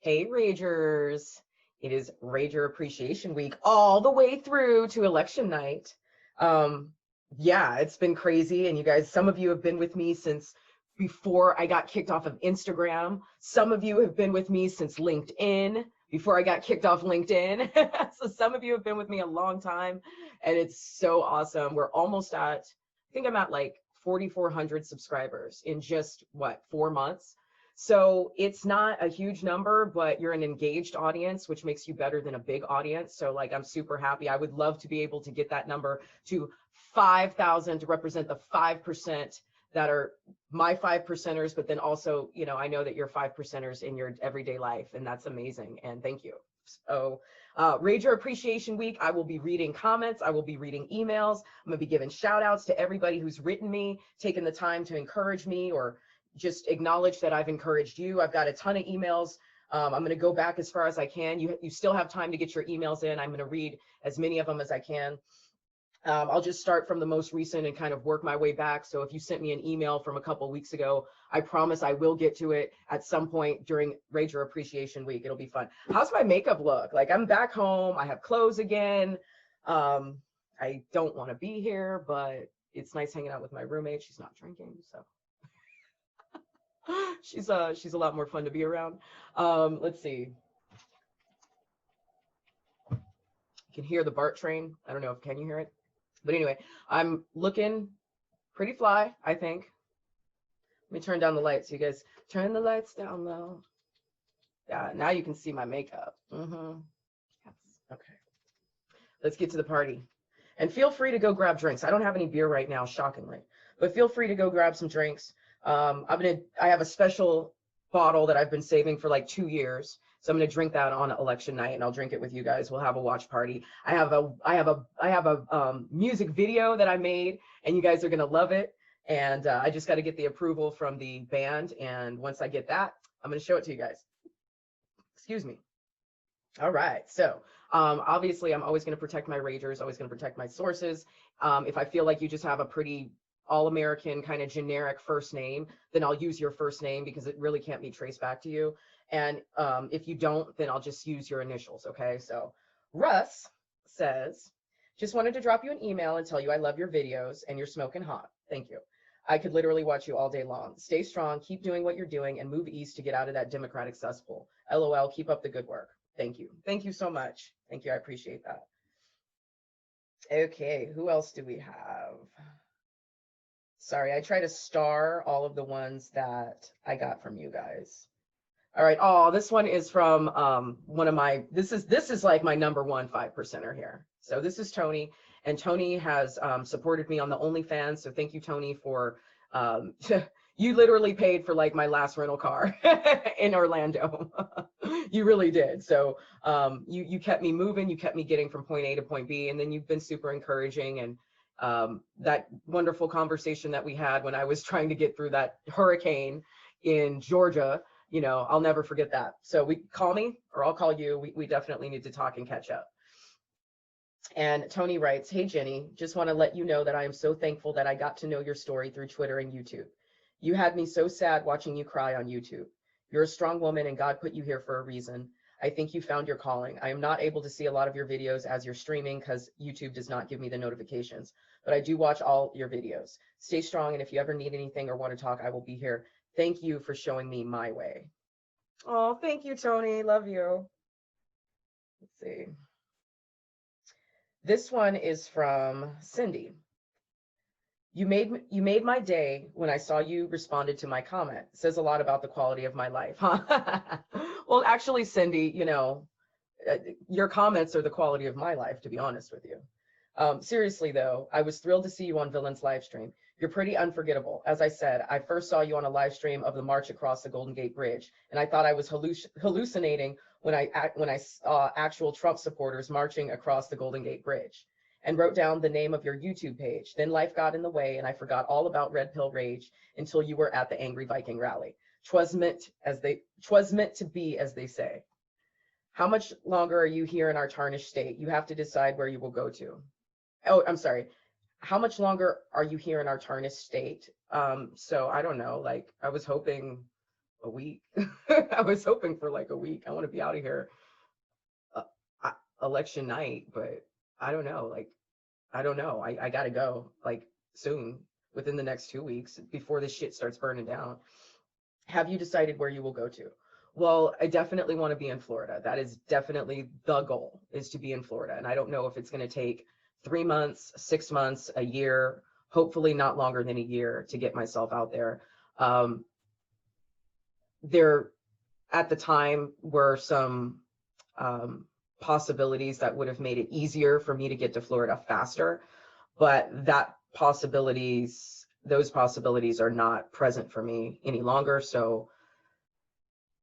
Hey, Ragers. It is Rager Appreciation Week all the way through to election night. Um, yeah, it's been crazy. And you guys, some of you have been with me since before I got kicked off of Instagram. Some of you have been with me since LinkedIn, before I got kicked off LinkedIn. So some of you have been with me a long time, and it's so awesome. We're almost at, I think I'm at like 4,400 subscribers in just what, 4 months. So it's not a huge number, but you're an engaged audience, which makes you better than a big audience. So like, I'm super happy. I would love to be able to get that number to 5,000 to represent the 5% that are my 5%ers, but then also, you know, I know that you're 5%ers in your everyday life, and that's amazing. And thank you. So Rager Appreciation Week, I will be reading comments. I will be reading emails. I'm gonna be giving shout outs to everybody who's written me, taken the time to encourage me, or just acknowledge that I've encouraged you. I've got a ton of emails. I'm going to go back as far as I can. You still have time to get your emails in. I'm going to read as many of them as I can. I'll just start from the most recent and kind of work my way back. So if you sent me an email from a couple of weeks ago, I promise I will get to it at some point during Rager Appreciation Week. It'll be fun. How's my makeup look? Like, I'm back home. I have clothes again. I don't want to be here, but it's nice hanging out with my roommate. She's not drinking, so she's a lot more fun to be around. Let's see. You can hear the BART train. I don't know if can you hear it, but anyway, I'm looking pretty fly, I think. Let me turn down the lights. You guys turn the lights down low. Yeah, now you can see my makeup. Yes. Okay. Let's get to the party. And feel free to go grab drinks. I don't have any beer right now, shockingly, but feel free to go grab some drinks. I have a special bottle that I've been saving for like 2 years. So I'm going to drink that on election night, and I'll drink it with you guys. We'll have a watch party. I have a music video that I made, and you guys are going to love it. And I just got to get the approval from the band. And once I get that, I'm going to show it to you guys. Excuse me. All right. So obviously, I'm always going to protect my Ragers, always going to protect my sources. If I feel like you just have a pretty all-American kind of generic first name, then I'll use your first name because it really can't be traced back to you. And if you don't, then I'll just use your initials. Okay. So Russ says, just wanted to drop you an email and tell you I love your videos and you're smoking hot. Thank you. I could literally watch you all day long. Stay strong, keep doing what you're doing, and move east to get out of that Democratic cesspool. LOL, keep up the good work. Thank you. Thank you so much. Thank you. I appreciate that. Okay, who else do we have? Sorry, I try to star all of the ones that I got from you guys. All right. Oh, this one is from one of my, this is like my number one 5%er here. So this is Tony, and Tony has supported me on the OnlyFans. So thank you, Tony, for you literally paid for like my last rental car in Orlando. You really did. So you kept me moving, you kept me getting from point A to point B, and then you've been super encouraging. And that wonderful conversation that we had when I was trying to get through that hurricane in Georgia, you know, I'll never forget that. So call me or I'll call you. We definitely need to talk and catch up. And Tony writes, hey, Jenny, just want to let you know that I am so thankful that I got to know your story through Twitter and YouTube. You had me so sad watching you cry on YouTube. You're a strong woman and God put you here for a reason. I think you found your calling. I am not able to see a lot of your videos as you're streaming because YouTube does not give me the notifications, but I do watch all your videos. Stay strong, and if you ever need anything or want to talk, I will be here. Thank you for showing me my way. Oh, thank you, Tony. Love you. Let's see. This one is from Cindy. You made my day when I saw you responded to my comment. It says a lot about the quality of my life, huh? Well, actually, Cindy, you know, your comments are the quality of my life, to be honest with you. Seriously, though, I was thrilled to see you on Villain's live stream. You're pretty unforgettable. As I said, I first saw you on a live stream of the march across the Golden Gate Bridge, and I thought I was hallucinating when I saw actual Trump supporters marching across the Golden Gate Bridge, and wrote down the name of your YouTube page. Then life got in the way, and I forgot all about Red Pill Rage until you were at the Angry Viking rally. 'Twas meant to be, as they say. How much longer are you here in our tarnished state? You have to decide where you will go to. Oh, I'm sorry. How much longer are you here in our tarnished state? So I don't know, like I was hoping a week. I was hoping for like a week. I want to be out of here uh, election night, but I don't know. Like, I don't know. I gotta go like soon, within the next 2 weeks before this shit starts burning down. Have you decided where you will go to? Well, I definitely want to be in Florida. That is definitely the goal, is to be in Florida. And I don't know if it's going to take 3 months, 6 months, a year, hopefully not longer than a year to get myself out there. Um, there, at the time, were some um, possibilities that would have made it easier for me to get to Florida faster, but those possibilities are not present for me any longer. So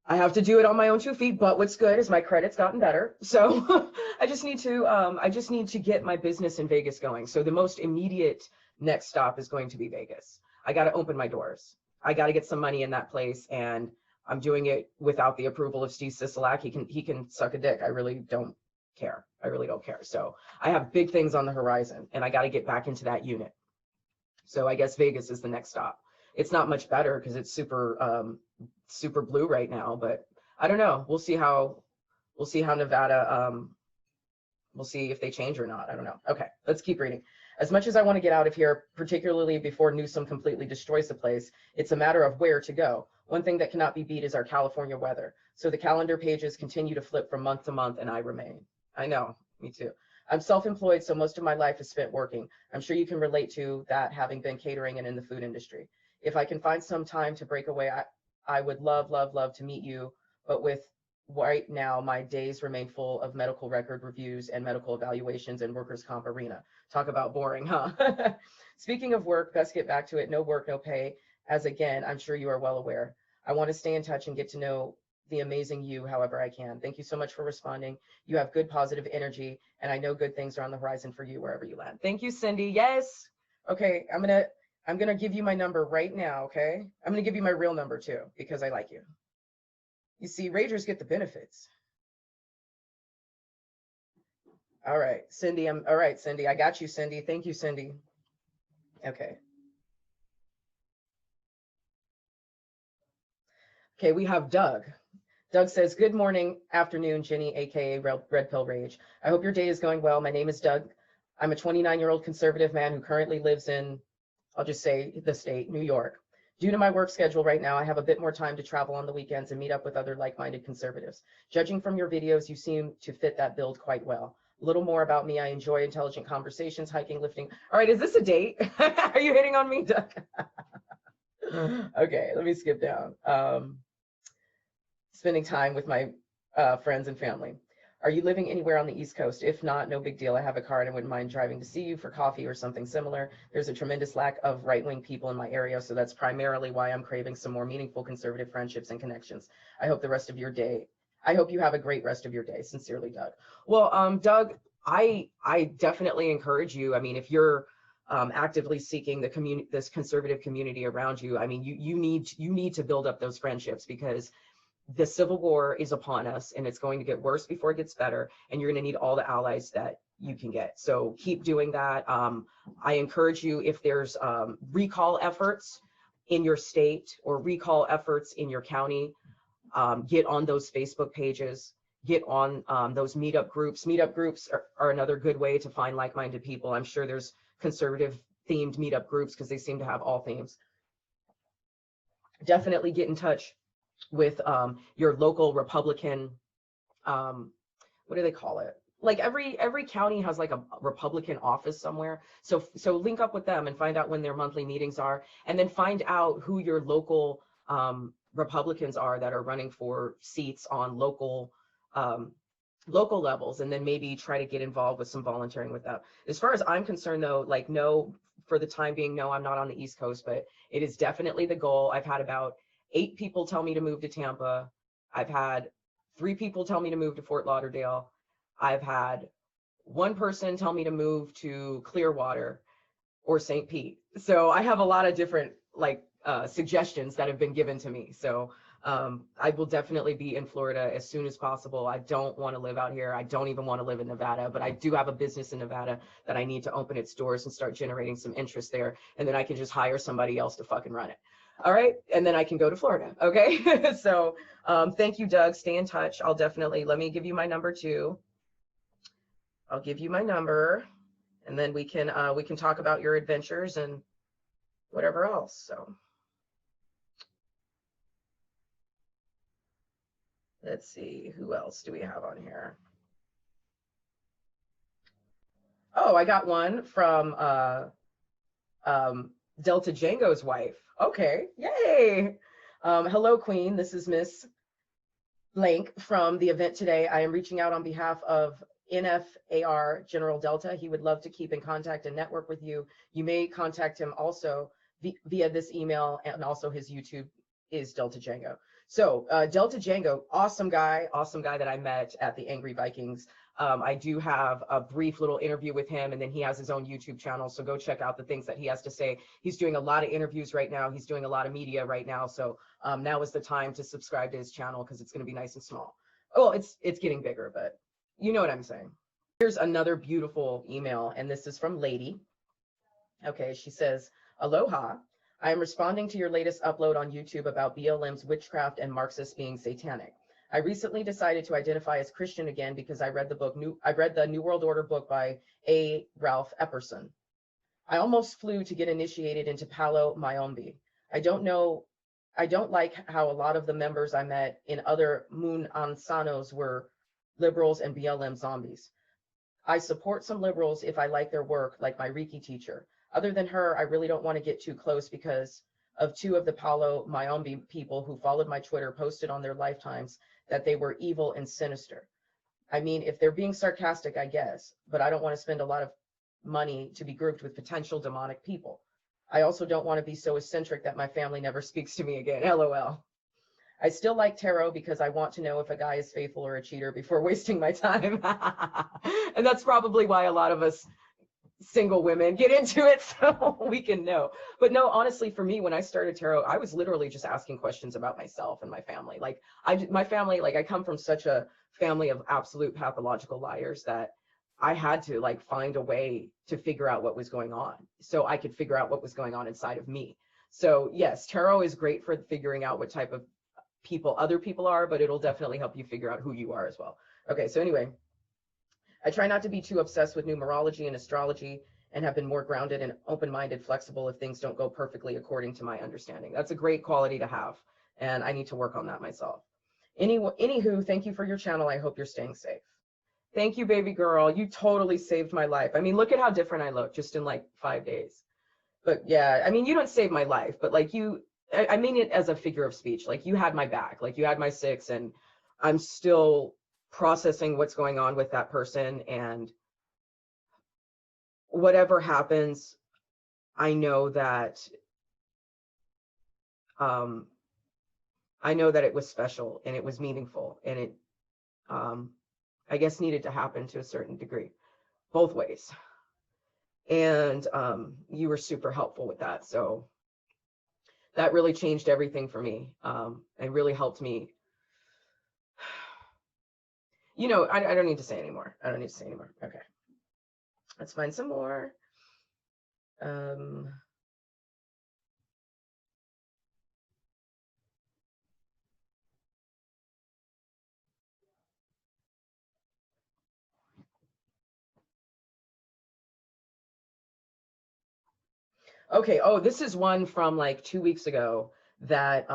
I have to do it on my own 2 feet, but what's good is my credit's gotten better. So I just need to get my business in Vegas going. So the most immediate next stop is going to be Vegas. I got to open my doors. I got to get some money in that place, and I'm doing it without the approval of Steve Sisolak. He can suck a dick. I really don't care. I really don't care. So I have big things on the horizon, and I got to get back into that unit. So I guess Vegas is the next stop. It's not much better because it's super blue right now, but I don't know. We'll see how Nevada, we'll see if they change or not. I don't know. Okay, let's keep reading. As much as I want to get out of here, particularly before Newsom completely destroys the place, it's a matter of where to go. One thing that cannot be beat is our California weather. So the calendar pages continue to flip from month to month, and I remain. I know, me too. I'm self-employed, so most of my life is spent working. I'm sure you can relate to that, having been catering and in the food industry. If I can find some time to break away, I would love, love, love to meet you. But with right now, my days remain full of medical record reviews and medical evaluations and workers' comp arena. Talk about boring, huh? Speaking of work, best get back to it. No work, no pay. As again, I'm sure you are well aware. I want to stay in touch and get to know the amazing you however I can. Thank you so much for responding. You have good positive energy, and I know good things are on the horizon for you wherever you land. Thank you, Cindy. Yes. Okay, I'm gonna give you my number right now, okay? I'm gonna give you my real number too, because I like you. You see, Ragers get the benefits. All right, Cindy, all right, Cindy. I got you, Cindy. Thank you, Cindy. Okay. Okay, we have Doug. Doug says, good morning, afternoon, Jenny, aka Red Pill Rage. I hope your day is going well. My name is Doug. I'm a 29-year-old conservative man who currently lives in, I'll just say the state, New York. Due to my work schedule right now, I have a bit more time to travel on the weekends and meet up with other like-minded conservatives. Judging from your videos, you seem to fit that build quite well. A little more about me. I enjoy intelligent conversations, hiking, lifting. All right, is this a date? Are you hitting on me, Doug? Okay, let me skip down. Spending time with my friends and family. Are you living anywhere on the East Coast? If not, no big deal. I have a car and I wouldn't mind driving to see you for coffee or something similar. There's a tremendous lack of right-wing people in my area, so that's primarily why I'm craving some more meaningful conservative friendships and connections. I hope you have a great rest of your day. Sincerely, Doug. Well, Doug, I definitely encourage you. I mean, if you're actively seeking this conservative community around you, I mean, you need to build up those friendships, because the Civil War is upon us, and it's going to get worse before it gets better, and you're going to need all the allies that you can get. So keep doing that. I encourage you, if there's recall efforts in your state or recall efforts in your county, get on those Facebook pages, get on those meetup groups. Meetup groups are another good way to find like-minded people. I'm sure there's conservative themed meetup groups because they seem to have all themes. Definitely get in touch with your local Republican, what do they call it? Like every county has like a Republican office somewhere. So link up with them and find out when their monthly meetings are, and then find out who your local Republicans are that are running for seats on local levels, and then maybe try to get involved with some volunteering with that. As far as I'm concerned though, like no, for the time being, no, I'm not on the East Coast, but it is definitely the goal. I've had about 8 people tell me to move to Tampa. I've had 3 people tell me to move to Fort Lauderdale. I've had 1 person tell me to move to Clearwater or St. Pete. So I have a lot of different like suggestions that have been given to me. So I will definitely be in Florida as soon as possible. I don't want to live out here. I don't even want to live in Nevada, but I do have a business in Nevada that I need to open its doors and start generating some interest there. And then I can just hire somebody else to fucking run it. All right. And then I can go to Florida. Okay. So thank you, Doug. Stay in touch. I'll definitely, let me give you my number too. I'll give you my number, and then we can talk about your adventures and whatever else. So let's see, who else do we have on here? Oh, I got one from Delta Django's wife. Okay, yay. Hello, Queen. This is Miss Blank from the event today. I am reaching out on behalf of NFAR General Delta. He would love to keep in contact and network with you. You may contact him also via this email, and also his YouTube is Delta Django. So Delta Django, awesome guy that I met at the Angry Vikings. I do have a brief little interview with him, and then he has his own YouTube channel. So go check out the things that he has to say. He's doing a lot of interviews right now. He's doing a lot of media right now. So now is the time to subscribe to his channel, because it's going to be nice and small. Oh, it's getting bigger, but you know what I'm saying. Here's another beautiful email, and this is from Lady. Okay, she says, aloha. I am responding to your latest upload on YouTube about BLM's witchcraft and Marxist being satanic. I recently decided to identify as Christian again because I read the New World Order book by A. Ralph Epperson. I almost flew to get initiated into Palo Mayombe. I don't like how a lot of the members I met in other Mun Ansanos were liberals and BLM zombies. I support some liberals if I like their work, like my Reiki teacher. Other than her, I really don't want to get too close because of two of the Palo Mayombe people who followed my Twitter posted on their lifetimes that they were evil and sinister. I mean, if they're being sarcastic, I guess, but I don't want to spend a lot of money to be grouped with potential demonic people. I also don't want to be so eccentric that my family never speaks to me again. LOL. I still like tarot because I want to know if a guy is faithful or a cheater before wasting my time. And that's probably why a lot of us single women get into it, so we can know. But no, honestly, for me, when I started tarot, I was literally just asking questions about myself and my family. Like my family, like I come from such a family of absolute pathological liars that I had to like find a way to figure out what was going on so I could figure out what was going on inside of me. So yes, tarot is great for figuring out what type of people other people are, but it'll definitely help you figure out who you are as well. Okay, so anyway, I try not to be too obsessed with numerology and astrology and have been more grounded and open-minded, flexible if things don't go perfectly according to my understanding. That's a great quality to have, and I need to work on that myself. Anywho, thank you for your channel. I hope you're staying safe. Thank you, baby girl. You totally saved my life. I mean, look at how different I look just in like 5 days. But yeah, I mean, you don't save my life, but like I mean it as a figure of speech. Like you had my back, like you had my six, and I'm still processing what's going on with that person, and whatever happens, I know that it was special and it was meaningful, and it I guess needed to happen to a certain degree, both ways. And you were super helpful with that, so that really changed everything for me, and really helped me. You know, I don't need to say anymore. I don't need to say anymore. Okay. Let's find some more. Okay. Oh, this is one from like 2 weeks ago that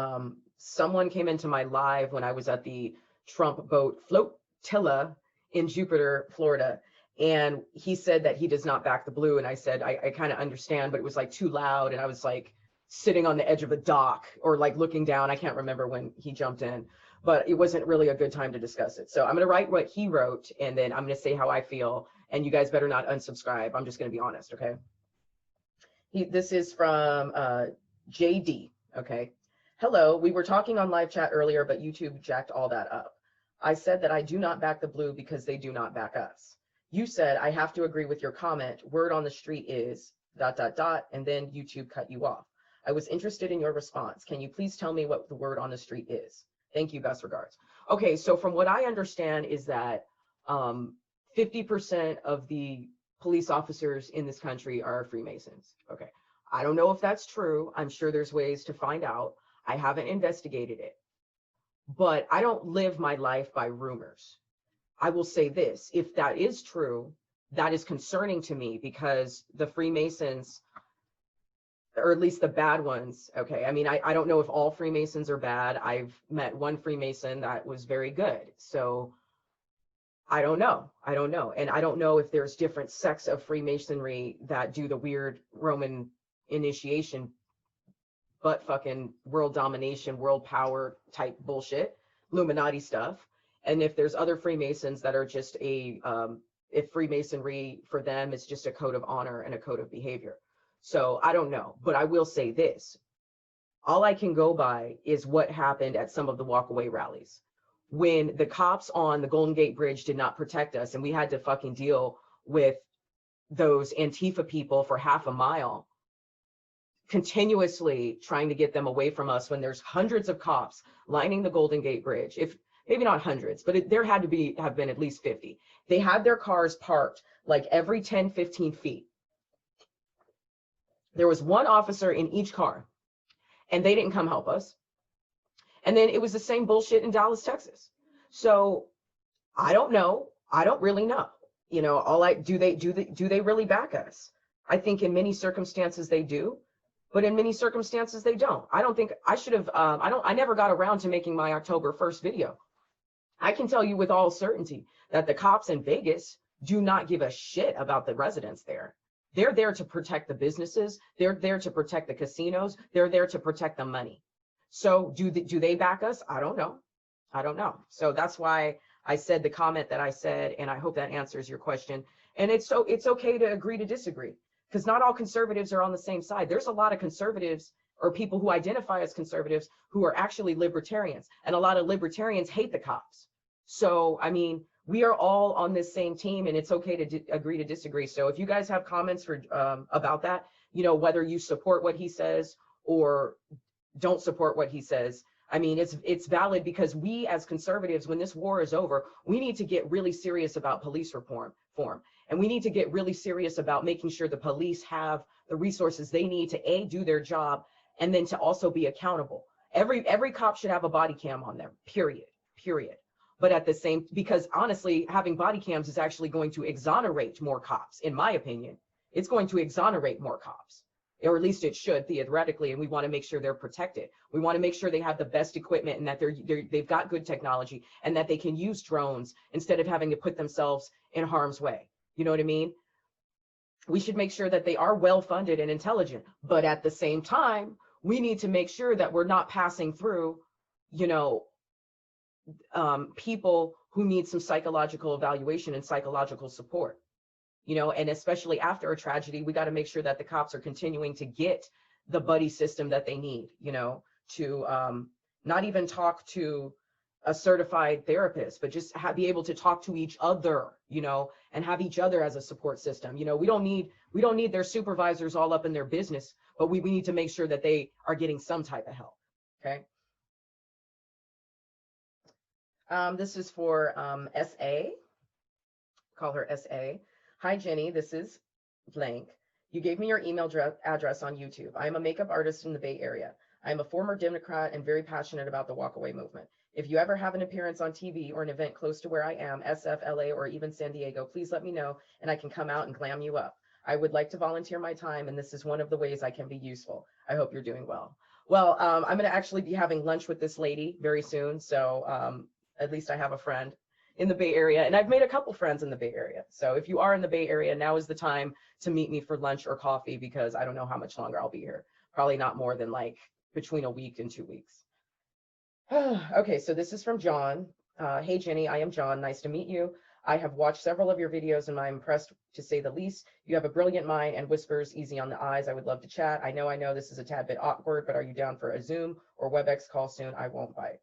someone came into my live when I was at the Trump boat flotilla in Jupiter, Florida. And he said that he does not back the blue. And I said, I kind of understand, but it was like too loud. And I was like sitting on the edge of a dock or like looking down. I can't remember when he jumped in, but it wasn't really a good time to discuss it. So I'm going to write what he wrote, and then I'm going to say how I feel. And you guys better not unsubscribe. I'm just going to be honest. Okay. This is from JD. Okay. Hello. We were talking on live chat earlier, but YouTube jacked all that up. I said that I do not back the blue because they do not back us. You said I have to agree with your comment. Word on the street is ... and then YouTube cut you off. I was interested in your response. Can you please tell me what the word on the street is? Thank you. Best regards. Okay. So from what I understand is that 50% of the police officers in this country are Freemasons. Okay. I don't know if that's true. I'm sure there's ways to find out. I haven't investigated it, but I don't live my life by rumors. I will say this, if that is true, that is concerning to me because the Freemasons, or at least the bad ones, okay, I mean, I don't know if all Freemasons are bad. I've met one Freemason that was very good. So I don't know. I don't know. And I don't know if there's different sects of Freemasonry that do the weird Roman initiation, but fucking world domination, world power type bullshit, Illuminati stuff. And if there's other Freemasons that are just if Freemasonry for them is just a code of honor and a code of behavior. So I don't know, but I will say this. All I can go by is what happened at some of the walkaway rallies. When the cops on the Golden Gate Bridge did not protect us and we had to fucking deal with those Antifa people for half a mile, continuously trying to get them away from us when there's hundreds of cops lining the Golden Gate Bridge. If maybe not hundreds, but there had to have been at least 50. They had their cars parked like every 10, 15 feet. There was one officer in each car and they didn't come help us. And then it was the same bullshit in Dallas, Texas. So I don't know. I don't really know. You know, do they really back us? I think in many circumstances they do, but in many circumstances they don't. I don't think I should have, I never got around to making my October 1st video. I can tell you with all certainty that the cops in Vegas do not give a shit about the residents there. They're there to protect the businesses. They're there to protect the casinos. They're there to protect the money. So do they back us? I don't know. I don't know. So that's why I said the comment that I said, and I hope that answers your question. And it's okay to agree to disagree, because not all conservatives are on the same side. There's a lot of conservatives or people who identify as conservatives who are actually libertarians, and a lot of libertarians hate the cops. So, I mean, we are all on this same team, and it's okay to agree to disagree. So if you guys have comments for about that, you know, whether you support what he says or don't support what he says, I mean, it's valid, because we as conservatives, when this war is over, we need to get really serious about police reform. And we need to get really serious about making sure the police have the resources they need to do their job, and then to also be accountable. Every cop should have a body cam on them, period. But at the same, because honestly, having body cams is actually going to exonerate more cops, in my opinion. It's going to exonerate more cops, or at least it should theoretically. And we want to make sure they're protected. We want to make sure they have the best equipment, and that they've got good technology, and that they can use drones instead of having to put themselves in harm's way. You know what I mean? We should make sure that they are well funded and intelligent, but at the same time, we need to make sure that we're not passing through, you know, people who need some psychological evaluation and psychological support. You know, and especially after a tragedy, we got to make sure that the cops are continuing to get the buddy system that they need, you know, to not even talk to a certified therapist, but just be able to talk to each other, you know, and have each other as a support system. You know, we don't need their supervisors all up in their business, but we need to make sure that they are getting some type of help. Okay. This is for SA. Call her SA. Hi, Jenny, this is blank. You gave me your email address on YouTube. I am a makeup artist in the Bay Area. I am a former Democrat and very passionate about the walkaway movement. If you ever have an appearance on TV or an event close to where I am, SF, LA, or even San Diego, please let me know and I can come out and glam you up. I would like to volunteer my time, and this is one of the ways I can be useful. I hope you're doing well. Well, I'm going to actually be having lunch with this lady very soon, so at least I have a friend in the Bay Area, and I've made a couple friends in the Bay Area. So if you are in the Bay Area, now is the time to meet me for lunch or coffee, because I don't know how much longer I'll be here. Probably not more than like between a week and 2 weeks. Okay, so this is from John. Hey, Jenny, I am John. Nice to meet you. I have watched several of your videos and I'm impressed, to say the least. You have a brilliant mind and whispers easy on the eyes. I would love to chat. I know this is a tad bit awkward, but are you down for a Zoom or WebEx call soon? I won't bite.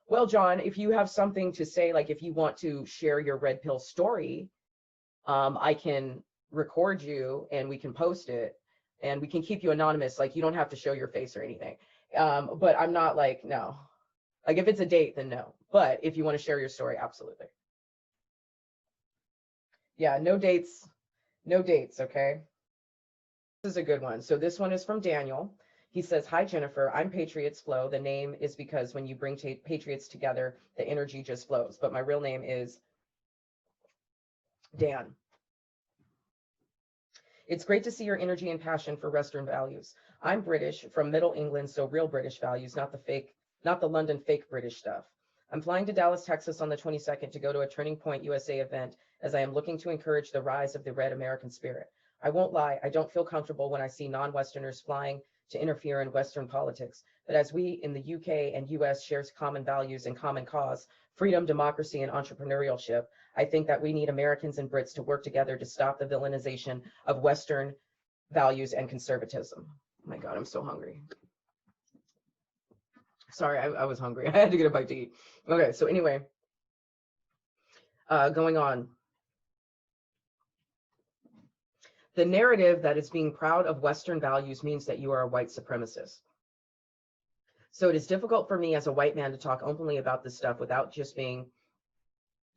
Well, John, if you have something to say, like if you want to share your red pill story, I can record you and we can post it and we can keep you anonymous. Like you don't have to show your face or anything. But I'm not like, no. Like if it's a date, then no. But if you want to share your story, absolutely. Yeah, no dates, okay? is a good one. So this one is from Daniel. He says, "Hi, Jennifer. I'm Patriots Flow. The name is because when you bring Patriots together, the energy just flows. But my real name is Dan. It's great to see your energy and passion for Western values. I'm British from Middle England, so real British values, not the London fake British stuff. I'm flying to Dallas, Texas on the 22nd to go to a Turning Point USA event as I am looking to encourage the rise of the Red American spirit. I won't lie, I don't feel comfortable when I see non-Westerners flying to interfere in Western politics. But as we in the UK and US share common values and common cause, freedom, democracy, and entrepreneurship, I think that we need Americans and Brits to work together to stop the villainization of Western values and conservatism." Oh my God, I'm so hungry. Sorry, I was hungry. I had to get a bite to eat. Okay, so anyway, going on. The narrative that is being proud of Western values means that you are a white supremacist. So it is difficult for me as a white man to talk openly about this stuff without just being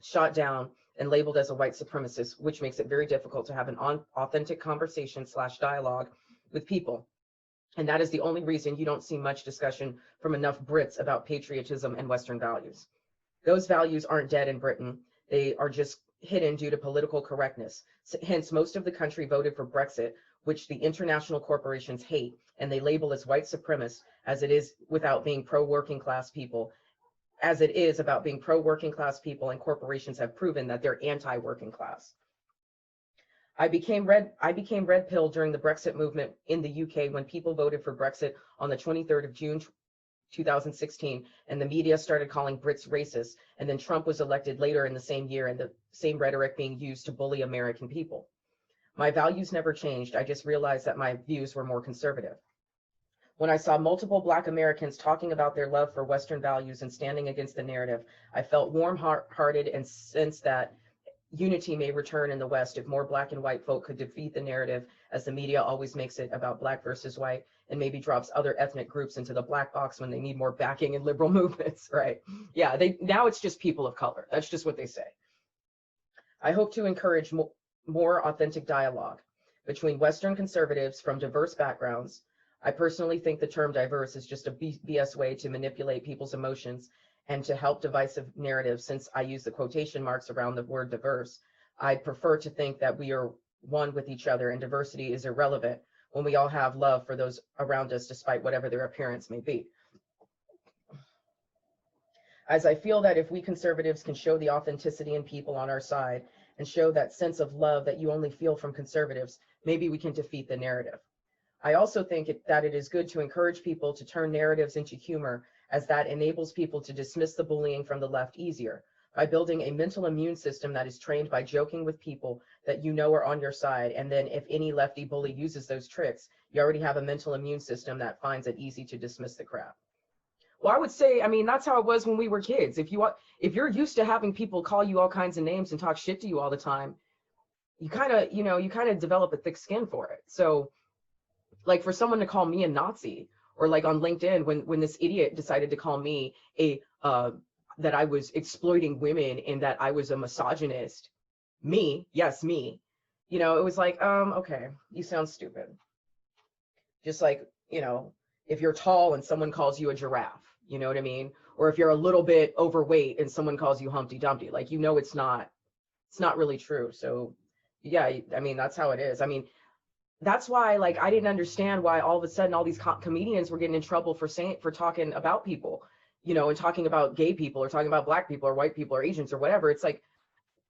shot down and labeled as a white supremacist, which makes it very difficult to have an authentic conversation / dialogue with people. And that is the only reason you don't see much discussion from enough Brits about patriotism and Western values. Those values aren't dead in Britain. They are just hidden due to political correctness. Hence, most of the country voted for Brexit, which the international corporations hate, and they label as white supremacist as it is without being pro-working class people, as it is about being pro-working class people, and corporations have proven that they're anti-working class. I became red pill during the Brexit movement in the UK when people voted for Brexit on the 23rd of June 2016, and the media started calling Brits racist, and then Trump was elected later in the same year, and the same rhetoric being used to bully American people. My values never changed. I just realized that my views were more conservative. When I saw multiple Black Americans talking about their love for Western values and standing against the narrative, I felt warm-hearted and sensed that unity may return in the West if more Black and white folk could defeat the narrative, as the media always makes it about Black versus white, and maybe drops other ethnic groups into the black box when they need more backing in liberal movements, right? Yeah, now it's just people of color. That's just what they say. I hope to encourage more authentic dialogue between Western conservatives from diverse backgrounds. I personally think the term diverse is just a BS way to manipulate people's emotions and to help divisive narratives. Since I use the quotation marks around the word diverse, I prefer to think that we are one with each other and diversity is irrelevant when we all have love for those around us, despite whatever their appearance may be. As I feel that if we conservatives can show the authenticity in people on our side and show that sense of love that you only feel from conservatives, maybe we can defeat the narrative. I also think that it is good to encourage people to turn narratives into humor, as that enables people to dismiss the bullying from the left easier. By building a mental immune system that is trained by joking with people that you know are on your side, and then if any lefty bully uses those tricks, you already have a mental immune system that finds it easy to dismiss the crap. Well, I would say, I mean, that's how it was when we were kids. If you're used to having people call you all kinds of names and talk shit to you all the time, you kind of develop a thick skin for it. So, like, for someone to call me a Nazi, or like on LinkedIn, when this idiot decided to call me that I was exploiting women and that I was a misogynist, yes, me, it was like, okay, you sound stupid. Just like, if you're tall and someone calls you a giraffe, you know what I mean? Or if you're a little bit overweight and someone calls you Humpty Dumpty, like, it's not really true. So yeah, I mean, that's how it is. I mean, that's why, like, I didn't understand why all of a sudden all these comedians were getting in trouble for talking about people, and talking about gay people or talking about Black people or white people or Asians or whatever. It's like,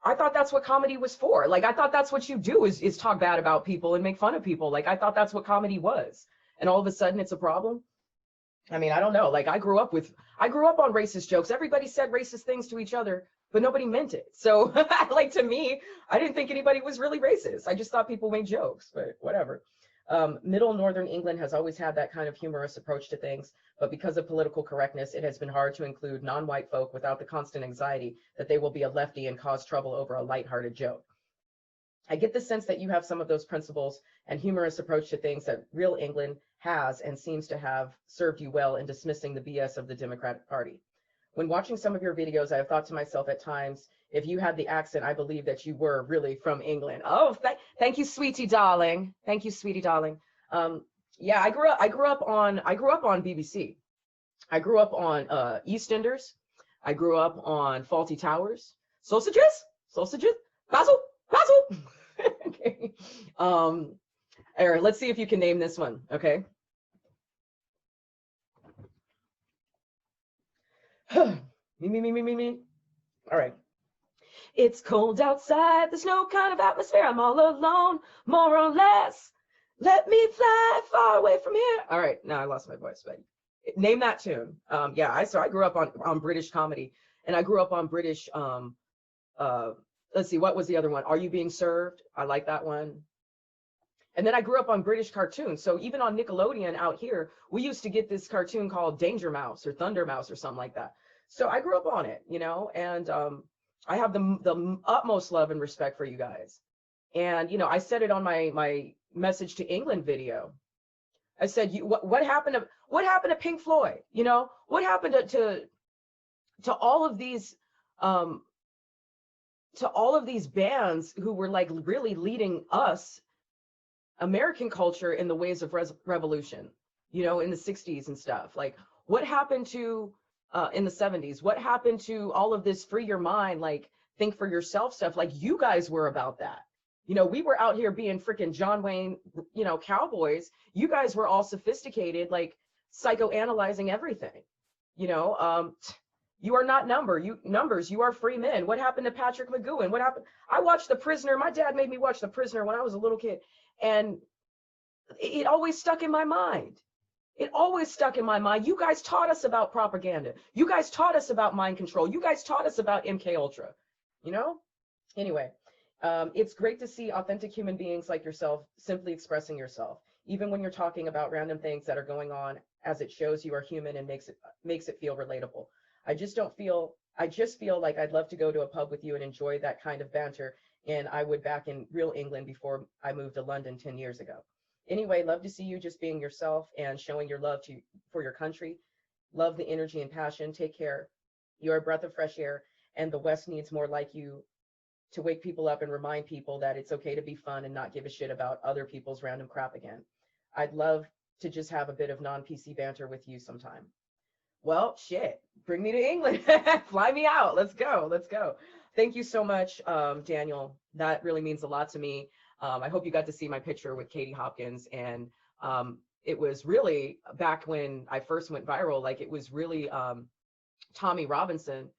I thought that's what comedy was for. Like, I thought that's what you do is talk bad about people and make fun of people. Like, I thought that's what comedy was. And all of a sudden it's a problem. I mean, I don't know. Like, I grew up on racist jokes. Everybody said racist things to each other, but nobody meant it. So like, to me, I didn't think anybody was really racist. I just thought people made jokes, but whatever. Middle Northern England has always had that kind of humorous approach to things, but because of political correctness, it has been hard to include non-white folk without the constant anxiety that they will be a lefty and cause trouble over a lighthearted joke. I get the sense that you have some of those principles and humorous approach to things that real England has and seems to have served you well in dismissing the BS of the Democratic Party. When watching some of your videos, I have thought to myself at times, if you had the accent, I believe that you were really from England. Oh, thank you, sweetie darling. Thank you, sweetie darling. Yeah, I grew up on BBC. I grew up on EastEnders. I grew up on Faulty Towers. Sausages, basil, basil. Okay. Aaron, let's see if you can name this one. Okay. Me. All right. It's cold outside. There's no kind of atmosphere. I'm all alone, more or less. Let me fly far away from here. All right. Now I lost my voice, but name that tune. Yeah. I grew up on British comedy, and I grew up on British. Let's see. What was the other one? Are You Being Served? I like that one. And then I grew up on British cartoons. So even on Nickelodeon out here, we used to get this cartoon called Danger Mouse or Thunder Mouse or something like that. So I grew up on it, you know, and I have the utmost love and respect for you guys. And, you know, I said it on my message to England video. I said, what happened to Pink Floyd? You know, what happened to all of these bands who were like really leading us American culture in the ways of revolution, you know, in the 60s and stuff. Like, what happened to in the 70s? What happened to all of this free your mind, like think for yourself stuff? Like, you guys were about that. You know, we were out here being freaking John Wayne, you know, cowboys. You guys were all sophisticated, like psychoanalyzing everything. You know, you are not numbers. You are free men. What happened to Patrick McGowan? What happened? I watched The Prisoner. My dad made me watch The Prisoner when I was a little kid. And it always stuck in my mind. It always stuck in my mind. You guys taught us about propaganda. You guys taught us about mind control. You guys taught us about MK Ultra, you know? Anyway, it's great to see authentic human beings like yourself simply expressing yourself, even when you're talking about random things that are going on, as it shows you are human and makes it feel relatable. I just feel like I'd love to go to a pub with you and enjoy that kind of banter. And I would back in real England before I moved to London 10 years ago. Anyway, love to see you just being yourself and showing your love for your country. Love the energy and passion. Take care. You're a breath of fresh air, and the West needs more like you to wake people up and remind people that it's okay to be fun and not give a shit about other people's random crap again. I'd love to just have a bit of non-PC banter with you sometime. Well, shit, bring me to England. Fly me out. Let's go. Let's go. Thank you so much, Daniel. That really means a lot to me. I hope you got to see my picture with Katie Hopkins. And it was really back when I first went viral, like it was really Tommy Robinson,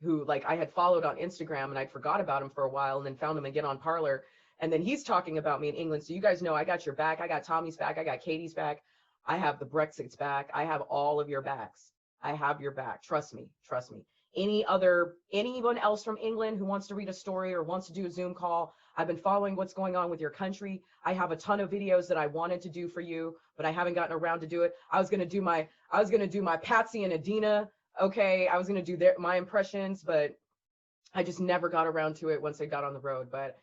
who like I had followed on Instagram and I'd forgot about him for a while and then found him again on Parler. And then he's talking about me in England. So you guys know I got your back. I got Tommy's back. I got Katie's back. I have the Brexit's back. I have all of your backs. I have your back. Trust me. Trust me. Anyone else from England who wants to read a story or wants to do a Zoom call, I've been following what's going on with your country. I have a ton of videos that I wanted to do for you, but I haven't gotten around to do it. I was gonna do my Patsy and Adina. Okay, I was gonna do my impressions, but I just never got around to it once I got on the road. But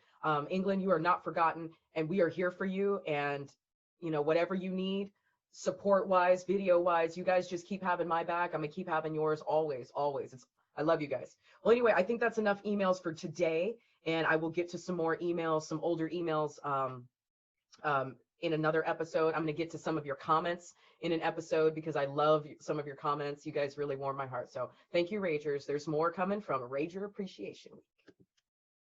England, you are not forgotten, and we are here for you. And you know, whatever you need, support wise, video wise, you guys just keep having my back. I'm gonna keep having yours always, always. I love you guys. Well, anyway, I think that's enough emails for today, and I will get to some more emails, some older emails in another episode. I'm going to get to some of your comments in an episode because I love some of your comments. You guys really warm my heart. So thank you, Ragers. There's more coming from Rager Appreciation Week.